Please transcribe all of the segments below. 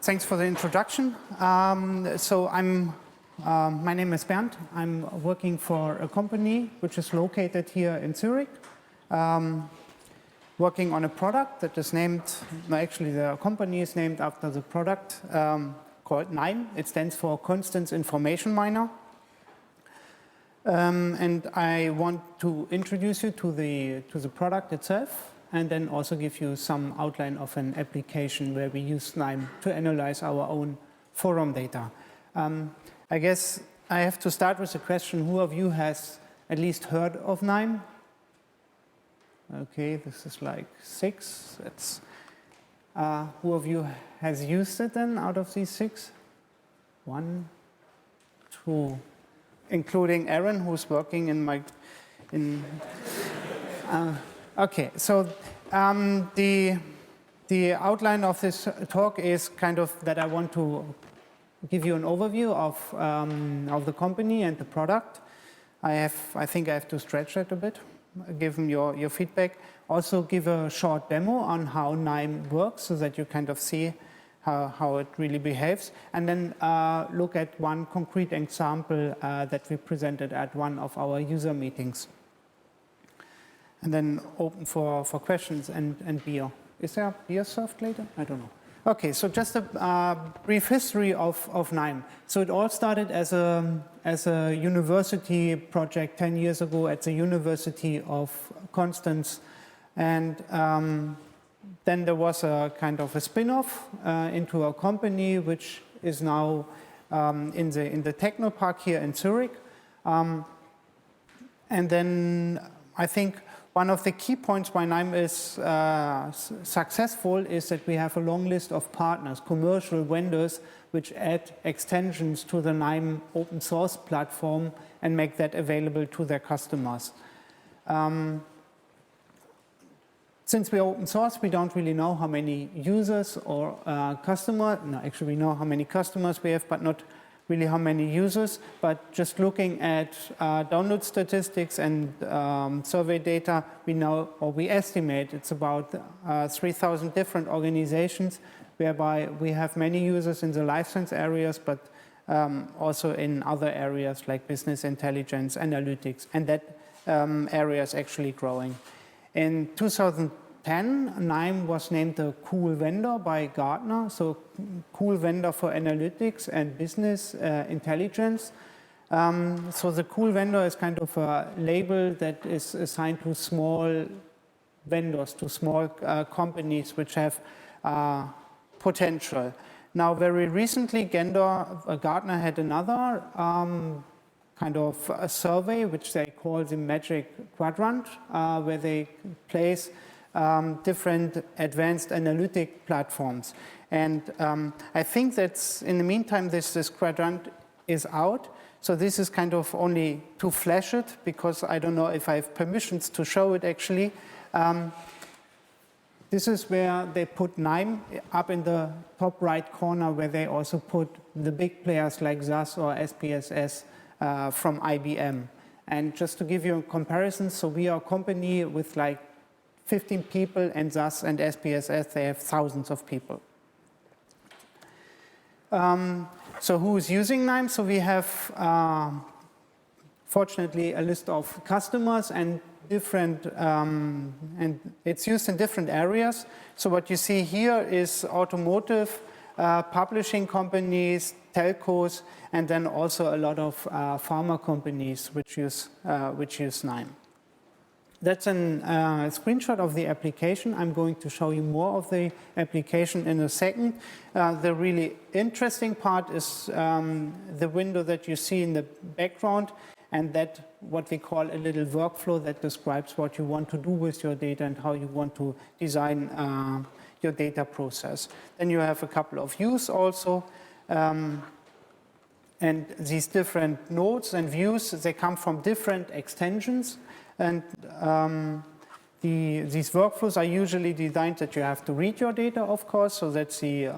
Thanks for the introduction. My name is Bernd. I'm working for a company which is located here in Zurich, working on a product that is named, actually the company is named after the product called KNIME. It stands for Constant Information Miner. And I want to introduce you to the product itself, and then also give you some outline of an application where we use KNIME to analyze our own forum data. I guess I have to start with the question, who of you has at least heard of KNIME? Okay, this is like 6. That's, who of you has used it then out of these 6? 1, 2, including Aaron, who's working okay, so the outline of this talk is kind of that I want to give you an overview of the company and the product. I think I have to stretch that a bit, given your feedback. Also give a short demo on how KNIME works so that you kind of see how it really behaves. And then look at one concrete example that we presented at one of our user meetings. And then open for questions and beer. Is there beer served later? I don't know. Okay, so just a brief history of KNIME. So it all started as a university project 10 years ago at the University of Constance. And then there was a kind of a spin-off into a company which is now in the Technopark here in Zurich. And then I think one of the key points why KNIME is successful is that we have a long list of partners, commercial vendors, which add extensions to the KNIME open source platform and make that available to their customers. Since we are open source, we don't really know how many users or customers. No, actually we know how many customers we have, but not really how many users. But just looking at download statistics and survey data, we know, or we estimate, it's about 3,000 different organizations, whereby we have many users in the life science areas, but also in other areas like business intelligence, analytics, and that area is actually growing. In 2010, KNIME was named a cool vendor by Gartner, so cool vendor for analytics and business intelligence. So the cool vendor is kind of a label that is assigned to small vendors, to small companies which have potential. Now, very recently, Gartner had another kind of a survey, which they call the Magic Quadrant, where they place different advanced analytic platforms. And I think that in the meantime, this quadrant is out. So this is kind of only to flash it, because I don't know if I have permissions to show it actually. This is where they put KNIME up in the top right corner, where they also put the big players like SAS or SPSS from IBM. And just to give you a comparison, so we are a company with like 15 people, and SAS and SPSS, they have thousands of people. So who is using KNIME? So we have, fortunately, a list of customers and different, and it's used in different areas. So what you see here is automotive, publishing companies, telcos, and then also a lot of pharma companies which use KNIME. That's a screenshot of the application. I'm going to show you more of the application in a second. The really interesting part is the window that you see in the background, and that what we call a little workflow that describes what you want to do with your data and how you want to design your data process. Then you have a couple of views also. And these different nodes and views, they come from different extensions. And these workflows are usually designed that you have to read your data, of course. So that's the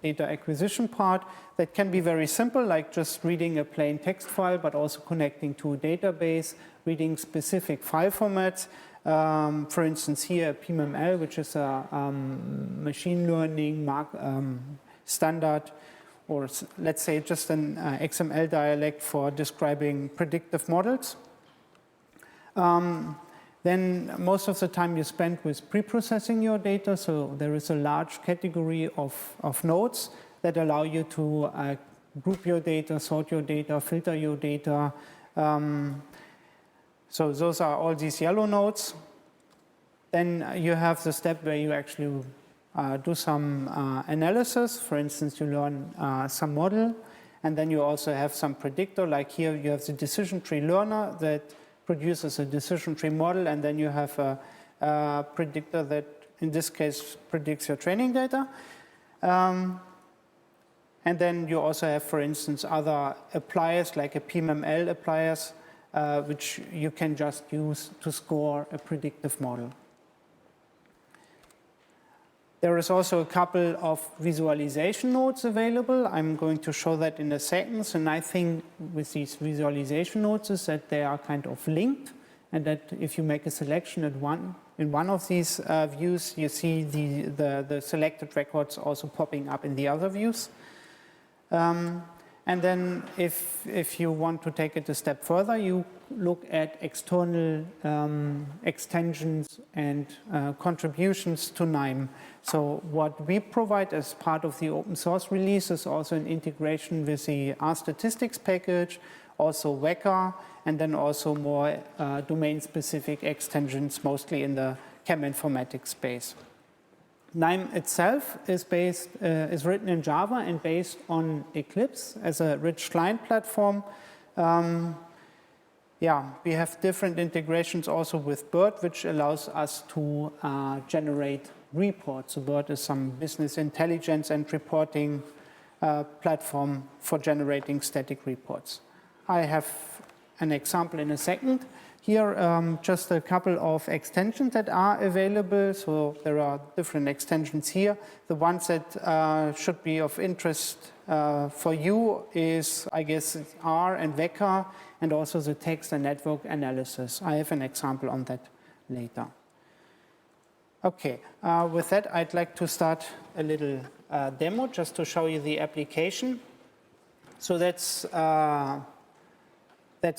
data acquisition part. That can be very simple, like just reading a plain text file, but also connecting to a database, reading specific file formats. For instance, here PML, which is a machine learning standard, or let's say just an XML dialect for describing predictive models. Then most of the time you spend with preprocessing your data, so there is a large category of nodes that allow you to group your data, sort your data, filter your data. So those are all these yellow nodes. Then you have the step where you actually do some analysis. For instance, you learn some model, and then you also have some predictor. Like here, you have the decision tree learner that produces a decision tree model, and then you have a predictor that, in this case, predicts your training data. And then you also have, for instance, other appliers, like a PML appliers, which you can just use to score a predictive model. There is also a couple of visualization nodes available. I'm going to show that in a second. And I think with these visualization nodes is that they are kind of linked, and that if you make a selection in one of these views, you see the selected records also popping up in the other views. And then if you want to take it a step further, you look at external extensions and contributions to KNIME. So what we provide as part of the open source release is also an integration with the R-statistics package, also Weka, and then also more domain-specific extensions, mostly in the chem informatics space. KNIME itself is written in Java and based on Eclipse as a rich client platform. We have different integrations also with Bird, which allows us to generate reports. So Bird is some business intelligence and reporting platform for generating static reports. I have an example in a second. Here, just a couple of extensions that are available. So there are different extensions here. The ones that should be of interest for you is, I guess, R and Weka, and also the text and network analysis. I have an example on that later. Okay, with that, I'd like to start a little demo just to show you the application. So that's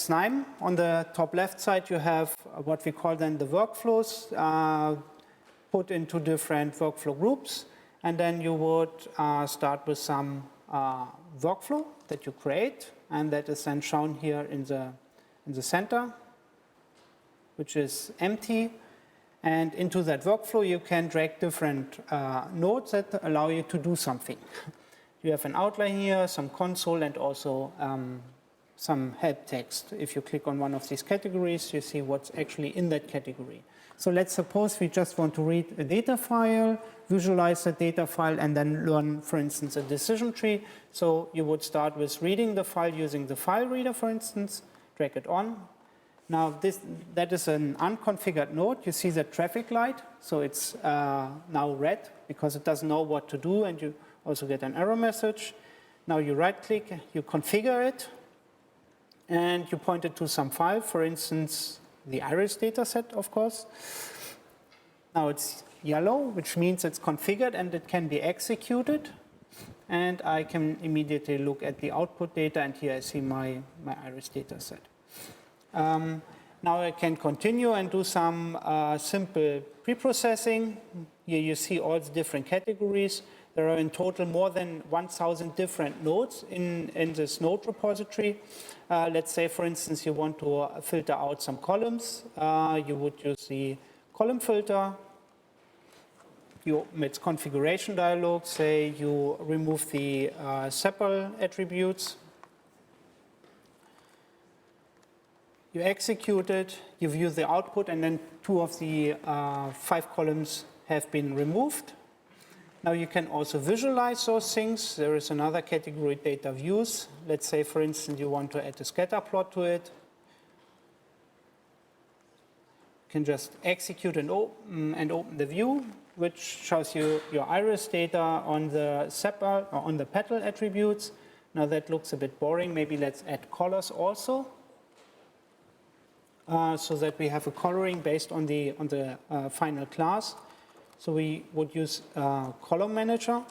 KNIME. On the top left side, you have what we call then the workflows put into different workflow groups. And then you would start with some workflow that you create. And that is then shown here in the center, which is empty. And into that workflow, you can drag different nodes that allow you to do something. You have an outline here, some console, and also some help text. If you click on one of these categories, you see what's actually in that category. So let's suppose we just want to read a data file, visualize the data file, and then learn, for instance, a decision tree. So you would start with reading the file using the file reader, for instance, drag it on. Now that is an unconfigured node. You see the traffic light, so it's now red because it doesn't know what to do, and you also get an error message. Now you right-click, you configure it, and you point it to some file, for instance, the iris dataset, of course. Now it's yellow, which means it's configured and it can be executed. And I can immediately look at the output data, and here I see my iris dataset. Now I can continue and do some simple preprocessing. Here you see all the different categories. There are in total more than 1,000 different nodes in this node repository. Let's say, for instance, you want to filter out some columns. You would use the column filter. You open its configuration dialog. Say you remove the sepal attributes. You execute it. You view the output, and then 2 of the 5 columns have been removed. Now you can also visualize those things. There is another category, data views. Let's say, for instance, you want to add a scatter plot to it. You can just execute and open the view, which shows you your iris data on the sepal or on the petal attributes. Now that looks a bit boring. Maybe let's add colors also. so that we have a coloring based on the final class. So we would use column manager.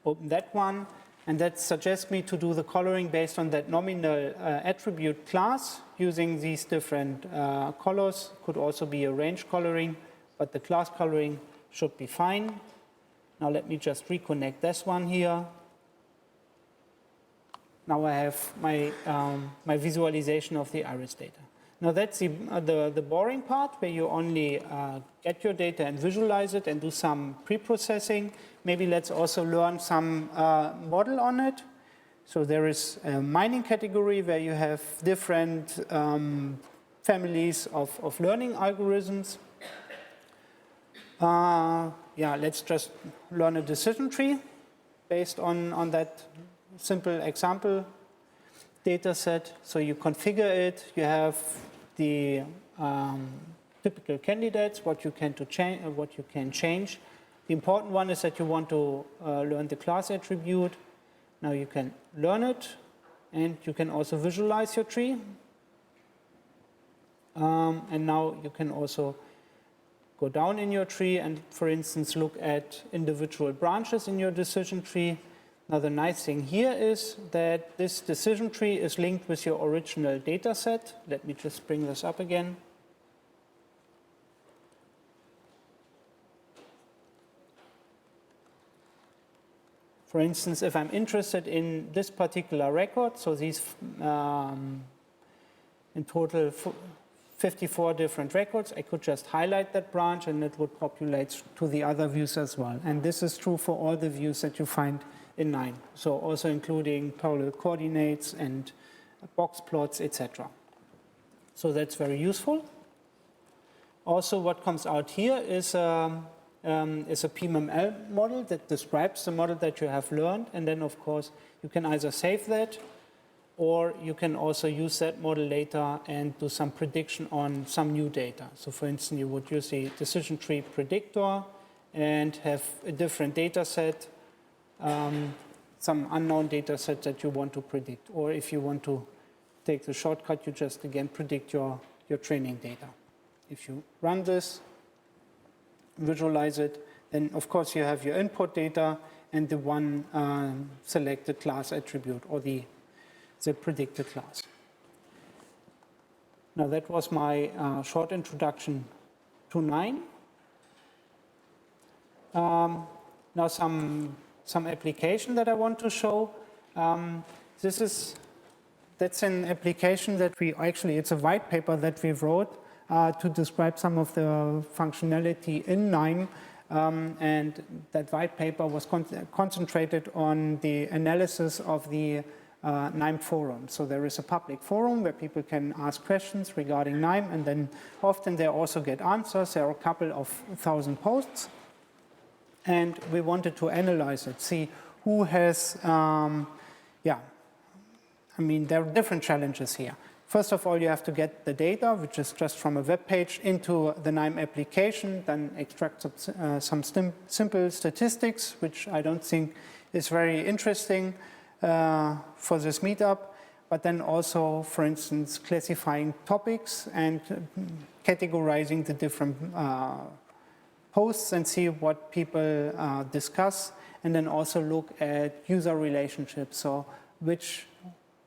Open that one, and that suggests me to do the coloring based on that nominal attribute class using these different colors. Could also be a range coloring, but the class coloring should be fine. Now let me just reconnect this one here. Now I have my, my visualization of the iris data. Now that's the boring part where you only get your data and visualize it and do some pre-processing. Maybe let's also learn some model on it. So there is a mining category where you have different families of learning algorithms. Yeah, let's just learn a decision tree based on that simple example data set. So you configure it, you have the typical candidates, what you can change. The important one is that you want to learn the class attribute. Now you can learn it, and you can also visualize your tree. And now you can also go down in your tree and, for instance, look at individual branches in your decision tree. Now the nice thing here is that this decision tree is linked with your original data set. Let me just bring this up again. For instance, if I'm interested in this particular record, so these in total 54 different records, I could just highlight that branch and it would populate to the other views as well. And this is true for all the views that you find in KNIME, so also including parallel coordinates and box plots, etc. So that's very useful. Also, what comes out here is a PMML model that describes the model that you have learned, and then of course you can either save that or you can also use that model later and do some prediction on some new data. So for instance, you would use the decision tree predictor and have a different data set, some unknown data set that you want to predict. Or if you want to take the shortcut, you just again predict your training data. If you run this, visualize it, then of course you have your input data and the one selected class attribute or the predicted class. Now that was my short introduction to KNIME. Now some application that I want to show. That's an application that it's a white paper that we wrote to describe some of the functionality in KNIME. And that white paper was concentrated on the analysis of the KNIME forum. So there is a public forum where people can ask questions regarding KNIME, and then often they also get answers. There are a couple of thousand posts. And we wanted to analyze it, see who has, there are different challenges here. First of all, you have to get the data, which is just from a web page, into the KNIME application, then extract some simple statistics, which I don't think is very interesting for this meetup, but then also, for instance, classifying topics and categorizing the different posts and see what people discuss, and then also look at user relationships, so which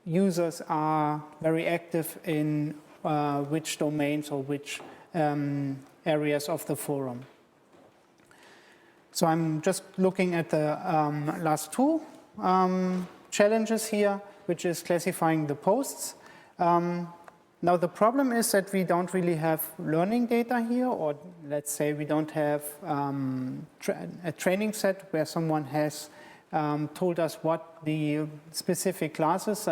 users are very active in which domains or which areas of the forum. So I'm just looking at the last two challenges here, which is classifying the posts. Now the problem is that we don't really have learning data here, or let's say we don't have a training set where someone has told us what the specific classes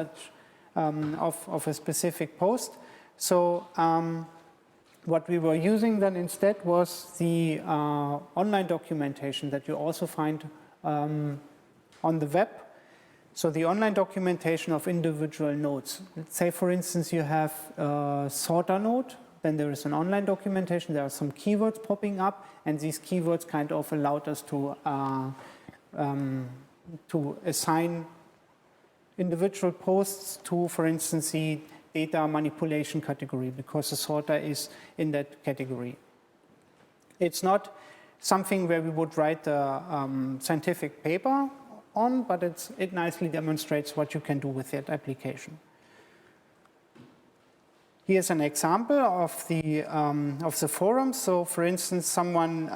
of a specific post. So what we were using then instead was the online documentation that you also find on the web. So the online documentation of individual nodes. Let's say, for instance, you have a sorter node, then there is an online documentation, there are some keywords popping up, and these keywords kind of allowed us to assign individual posts to, for instance, the data manipulation category, because the sorter is in that category. It's not something where we would write a scientific paper on, but it nicely demonstrates what you can do with that application. Here's an example of the forum. So, for instance, someone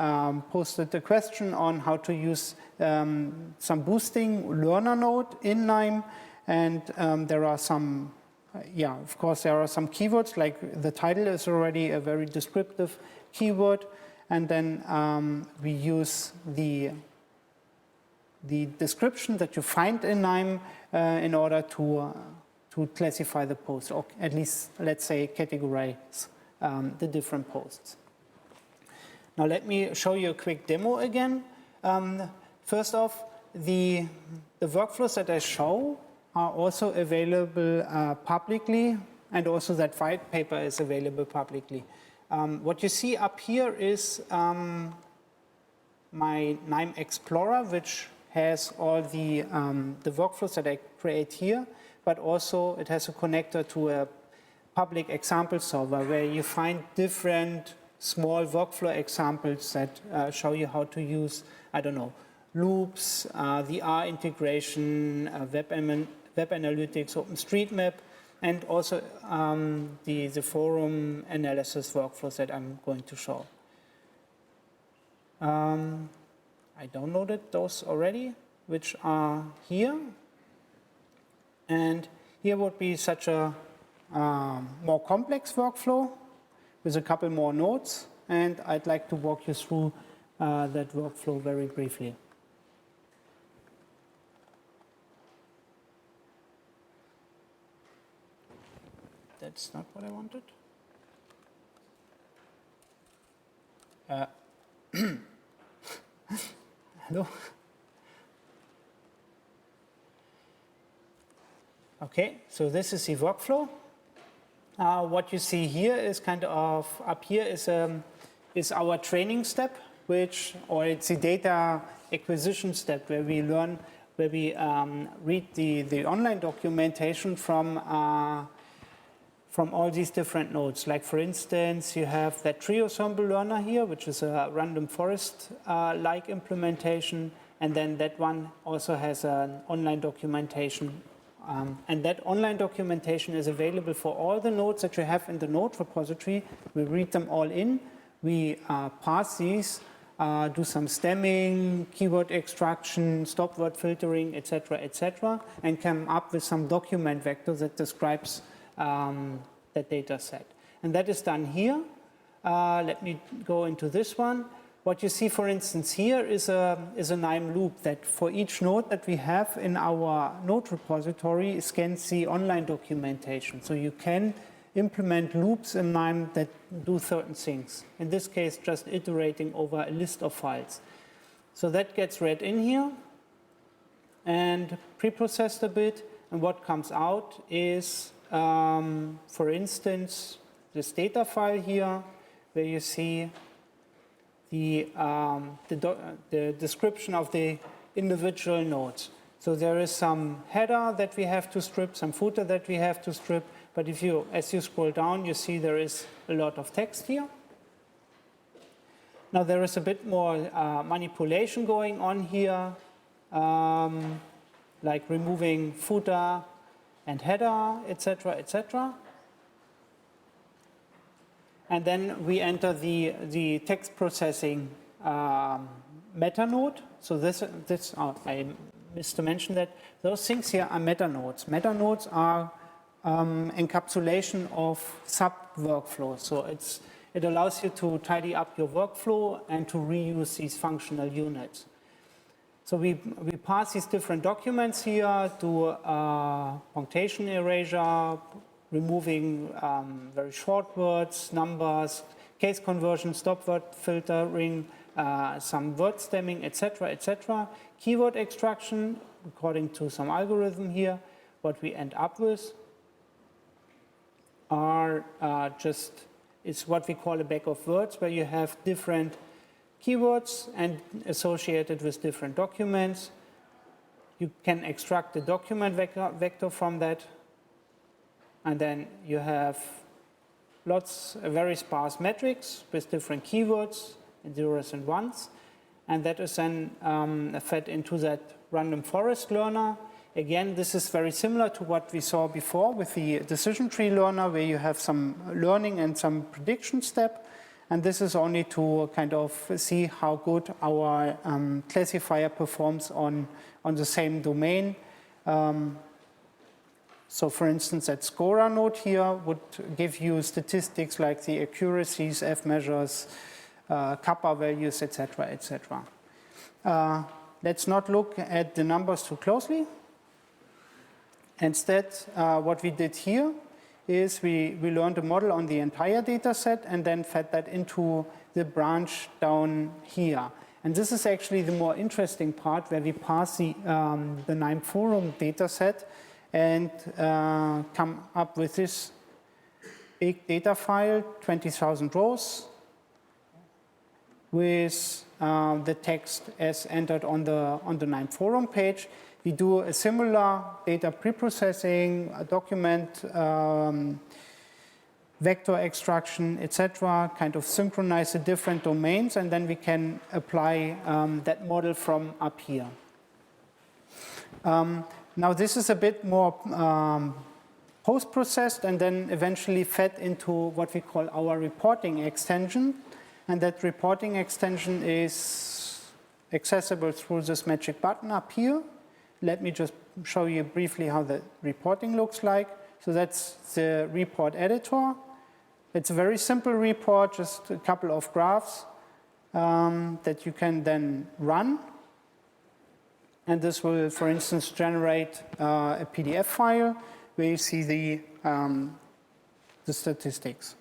posted a question on how to use some boosting learner node in KNIME, and there are some, of course, there are some keywords, like the title is already a very descriptive keyword, and then we use the description that you find in KNIME in order to classify the posts, or at least, let's say, categorize the different posts. Now let me show you a quick demo again. First off, the workflows that I show are also available publicly, and also that white paper is available publicly. What you see up here is my KNIME Explorer, which has all the workflows that I create here, but also it has a connector to a public example solver where you find different small workflow examples that show you how to use, I don't know, loops, the R integration, web analytics, OpenStreetMap, and also the forum analysis workflows that I'm going to show. I downloaded those already, which are here. And here would be such a more complex workflow with a couple more nodes. And I'd like to walk you through that workflow very briefly. That's not what I wanted. Hello? Okay, so this is the workflow. What you see here is kind of, up here is our training step, or it's the data acquisition step where we learn, where we read the online documentation from all these different nodes. Like for instance, you have that tree ensemble learner here, which is a random forest-like implementation, and then that one also has an online documentation. And that online documentation is available for all the nodes that you have in the node repository. We read them all in, we parse these, do some stemming, keyword extraction, stop word filtering, etc., and come up with some document vector that describes that data set. And that is done here. Let me go into this one. What you see, for instance, here is a KNIME loop that for each node that we have in our node repository scans the online documentation. So you can implement loops in KNIME that do certain things. In this case, just iterating over a list of files. So that gets read in here and preprocessed a bit. And what comes out is, for instance, this data file here, where you see the description of the individual nodes. So there is some header that we have to strip, some footer that we have to strip, but as you scroll down, you see there is a lot of text here. Now there is a bit more manipulation going on here, like removing footer and header, etc. And then we enter the text processing meta node. So I missed to mention that those things here are meta nodes. Meta nodes are encapsulation of sub workflows. So it allows you to tidy up your workflow and to reuse these functional units. So we pass these different documents here to punctuation erasure, removing very short words, numbers, case conversion, stop word filtering, some word stemming, etc. Keyword extraction, according to some algorithm here. What we end up with is what we call a bag of words, where you have different keywords and associated with different documents. you can extract the document vector from that, and then you have very sparse metrics with different keywords, zeros and ones, and that is then fed into that random forest learner. Again, this is very similar to what we saw before with the decision tree learner, where you have some learning and some prediction step. And this is only to kind of see how good our classifier performs on the same domain. So for instance, that scorer node here would give you statistics like the accuracies, F measures, kappa values, etc., etc. Let's not look at the numbers too closely. Instead, what we did here is we learned a model on the entire data set and then fed that into the branch down here. And this is actually the more interesting part, where we parse the KNIME forum data set and come up with this big data file, 20,000 rows, with the text as entered on the KNIME forum page. We do a similar data preprocessing, a document vector extraction, etc., kind of synchronize the different domains, and then we can apply that model from up here. Now this is a bit more post-processed and then eventually fed into what we call our reporting extension. And that reporting extension is accessible through this magic button up here. Let me just show you briefly how the reporting looks like. So that's the report editor. It's a very simple report, just a couple of graphs that you can then run. And this will, for instance, generate a PDF file where you see the statistics.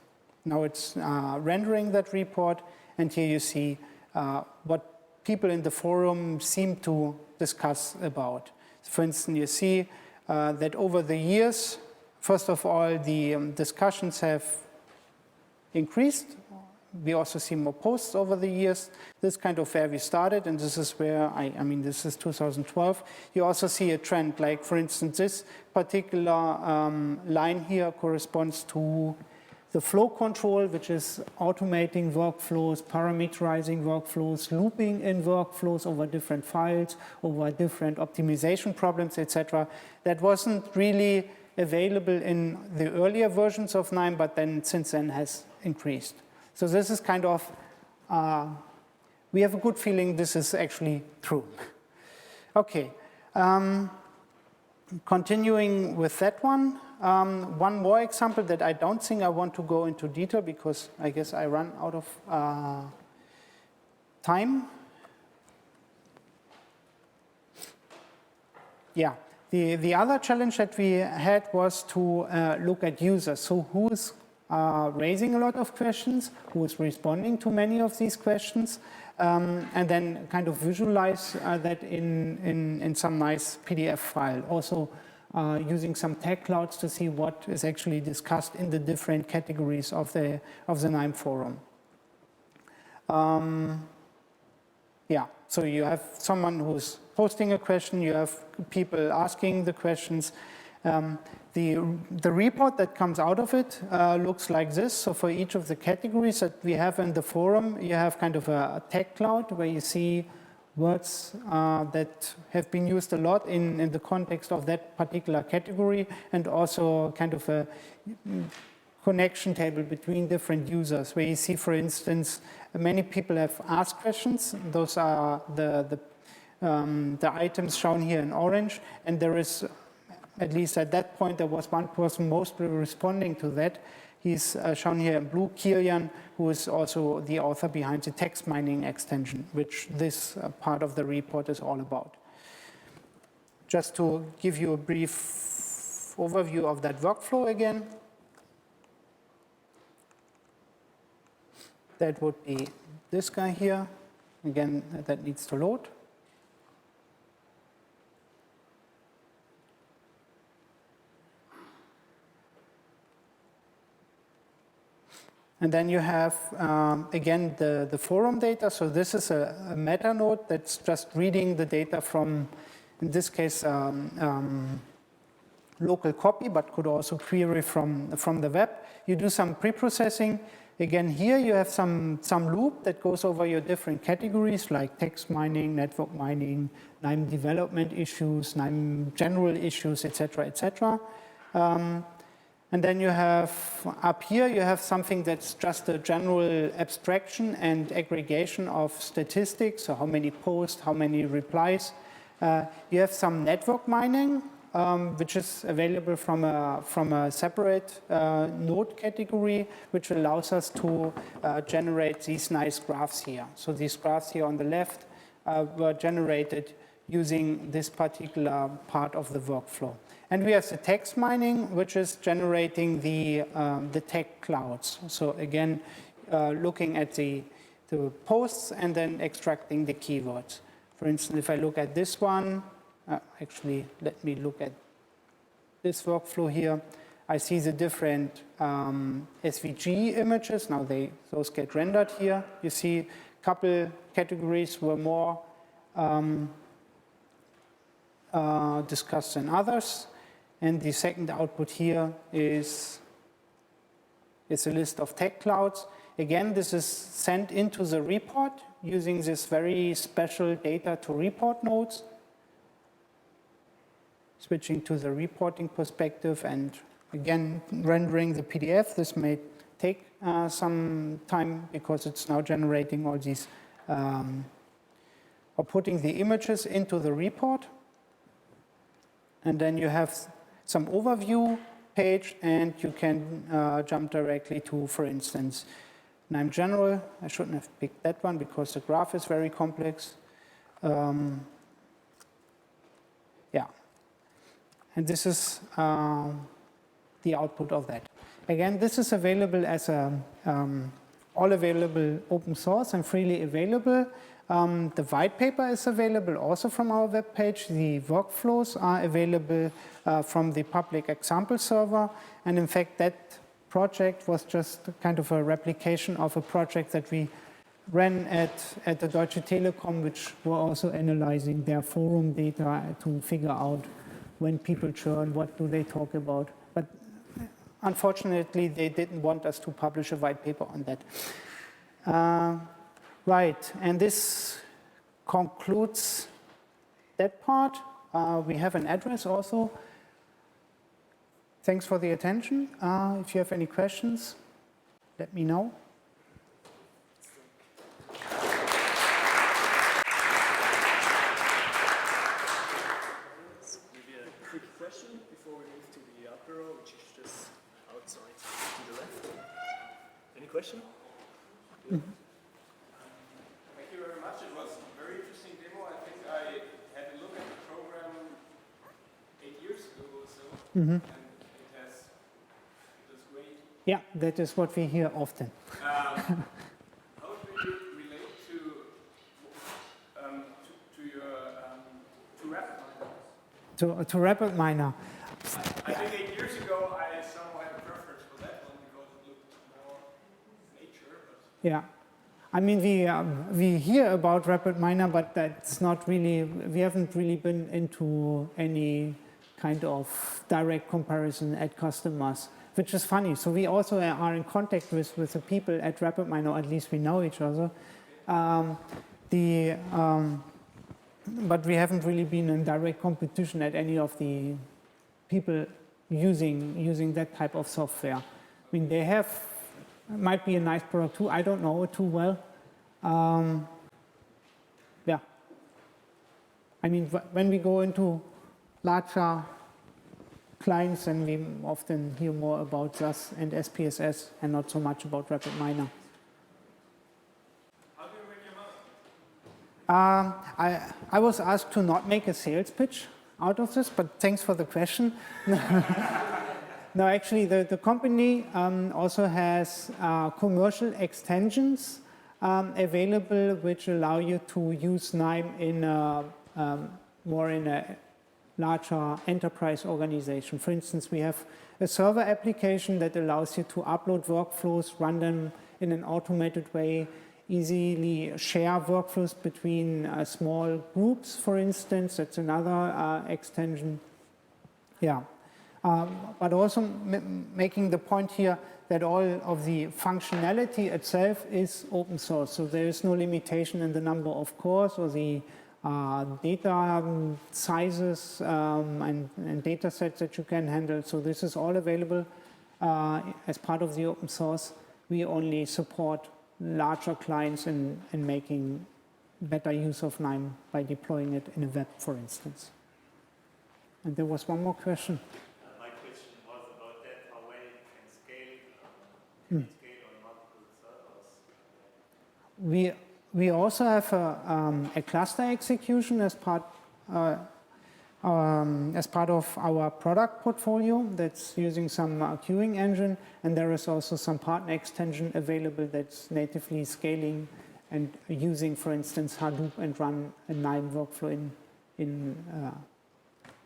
Now it's rendering that report, and here you see what people in the forum seem to discuss about. For instance, you see that over the years, first of all, the discussions have increased. We also see more posts over the years. This is kind of where we started, and this is where, I mean, this is 2012. You also see a trend, like, for instance, this particular line here corresponds to the flow control, which is automating workflows, parameterizing workflows, looping in workflows over different files, over different optimization problems, etc. That wasn't really available in the earlier versions of KNIME, but then since then has increased. So this is kind of, we have a good feeling this is actually true. Okay, continuing with that one. One more example that I don't think I want to go into detail because I guess I run out of time. Yeah, the other challenge that we had was to look at users. So who's raising a lot of questions, who's responding to many of these questions, and then kind of visualize that in some nice PDF file. Also, using some tag clouds to see what is actually discussed in the different categories of the KNIME forum. Yeah, so you have someone who's posting a question, you have people asking the questions. The report that comes out of it looks like this. So for each of the categories that we have in the forum, you have kind of a tag cloud where you see words that have been used a lot in the context of that particular category, and also kind of a connection table between different users, where you see, for instance, many people have asked questions. Those are the items shown here in orange, and there is, at least at that point, there was one person mostly responding to that. He's shown here in blue, Kilian, who is also the author behind the text mining extension, which this part of the report is all about. Just to give you a brief overview of that workflow again. That would be this guy here. Again, that needs to load. And then you have, again, the forum data. So this is a meta node that's just reading the data from in this case, local copy, but could also query from the web. You do some pre-processing. Again, here you have some loop that goes over your different categories like text mining, network mining, KNIME development issues, KNIME general issues, etc., etc. And then you have, up here, you have something that's just a general abstraction and aggregation of statistics, so how many posts, how many replies. You have some network mining, which is available from a separate node category, which allows us to generate these nice graphs here. So these graphs here on the left were generated using this particular part of the workflow. And we have the text mining, which is generating the tag clouds. So again, looking at the posts and then extracting the keywords. For instance, if I look at this one, actually, let me look at this workflow here. I see the different SVG images. Now those get rendered here. You see a couple categories were more discussed than others. And the second output here is a list of tag clouds. Again, this is sent into the report using this very special data to report nodes. Switching to the reporting perspective and again rendering the PDF. This may take some time because it's now generating all these or putting the images into the report. And then you have some overview page and you can jump directly to, for instance, KNIME General. I shouldn't have picked that one because the graph is very complex. Yeah. And this is the output of that. Again, this is available as all available open source and freely available. The white paper is available also from our web page. The workflows are available from the public example server. And in fact, that project was just kind of a replication of a project that we ran at the Deutsche Telekom, which were also analyzing their forum data to figure out when people churn, what do they talk about. But unfortunately, they didn't want us to publish a white paper on that. Right, and this concludes that part. We have an address also. Thanks for the attention. If you have any questions, let me know. Maybe a quick question before we move to the apero, which is just outside to the left. Any question? Yeah. Thank you very much. It was a very interesting demo. I think I had a look at the program 8 years ago or so, and it was great. Yeah, that is what we hear often. How do you relate to your RapidMiner? To RapidMiner. I think 8 years ago I somehow had a preference for that one because it looked more nature. But Yeah. I mean, we hear about RapidMiner, but that's not really, we haven't really been into any kind of direct comparison at customers, which is funny. So we also are in contact with the people at RapidMiner, or at least we know each other. But we haven't really been in direct competition at any of the people using that type of software. I mean, they have, might be a nice product too. I don't know it too well. Yeah. I mean, when we go into larger clients, then we often hear more about ZAS and SPSS and not so much about RapidMiner. how do you make your money? I was asked to not make a sales pitch out of this, but thanks for the question. No, actually, the company also has commercial extensions available, which allow you to use KNIME in more in a larger enterprise organization. For instance, we have a server application that allows you to upload workflows, run them in an automated way, easily share workflows between small groups, for instance. That's another extension. Yeah, but also making the point here that all of the functionality itself is open source. So there is no limitation in the number of cores or the data sizes and data sets that you can handle. So this is all available as part of the open source. We only support larger clients in making better use of KNIME by deploying it in a web, for instance. And there was one more question. My question was about that, how well it can scale, scale on multiple servers. We also have a cluster execution as part of our product portfolio that's using some queuing engine, and there is also some partner extension available that's natively scaling and using, for instance, Hadoop and run a KNIME workflow in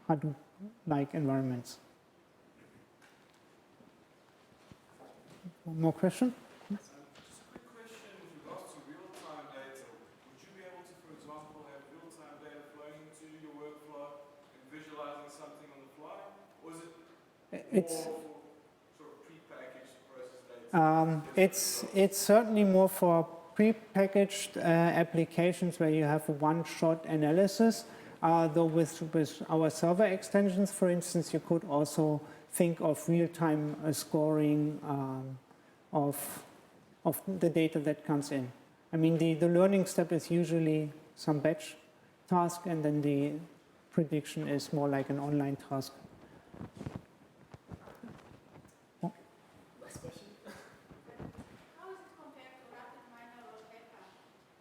Hadoop-like environments. One more question? Just a quick question with regards to real-time data. Would you be able to, for example, have real-time data flowing into your workflow and visualizing something on the fly? Or is it more sort of pre-packaged process data? It's certainly more for pre-packaged applications where you have a one-shot analysis. Though with our server extensions, for instance, you could also think of real-time scoring of the data that comes in. I mean, the learning step is usually some batch task, and then the prediction is more like an online task. Last question. How is it compared to rapid miner or Becker?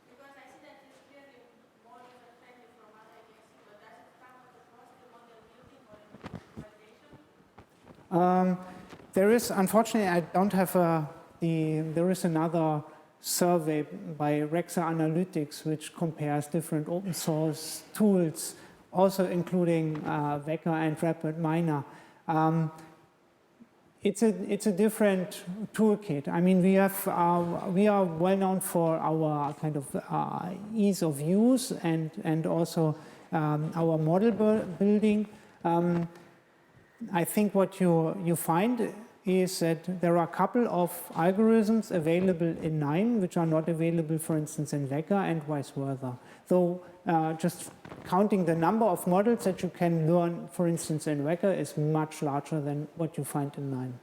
Because I see that it's clearly more user-friendly from what I can see, but does it come across the model building or validation? There is, unfortunately, I don't have there is another survey by Rexa Analytics which compares different open source tools, also including Becker and Rapid Miner. It's a different toolkit. I mean, we are well known for our kind of ease of use and also our model building. I think what you find is that there are a couple of algorithms available in KNIME which are not available, for instance, in Becker and vice versa. Though just counting the number of models that you can learn, for instance, in Becker is much larger than what you find in KNIME.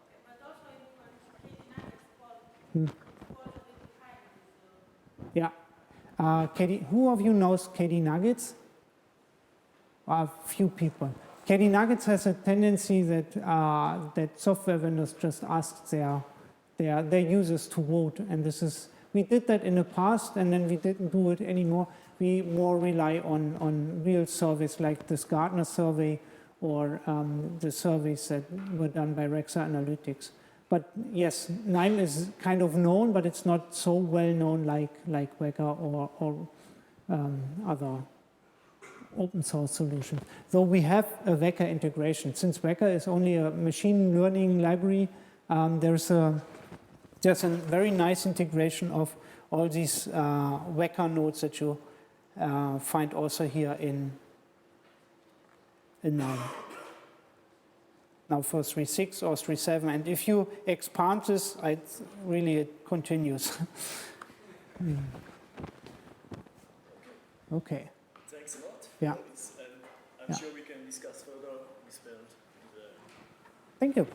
Okay, but also in KNIME it's called a bit higher. Yeah. Who of you knows KD Nuggets? A few people. KD Nuggets has a tendency that software vendors just ask their users to vote, and we did that in the past, and then we didn't do it anymore. We more rely on real surveys like this Gartner survey or the surveys that were done by Rexa Analytics. But yes, KNIME is kind of known, but it's not so well known like Becker or other open source solutions. Though we have a Becker integration. Since Becker is only a machine learning library, there's a very nice integration of all these Becker nodes that you find also here in KNIME. Now for 3.6 or 3.7, and if you expand this, it continues. Okay. Thanks a lot. Yeah. I'm sure we can discuss further with Bernd. Thank you.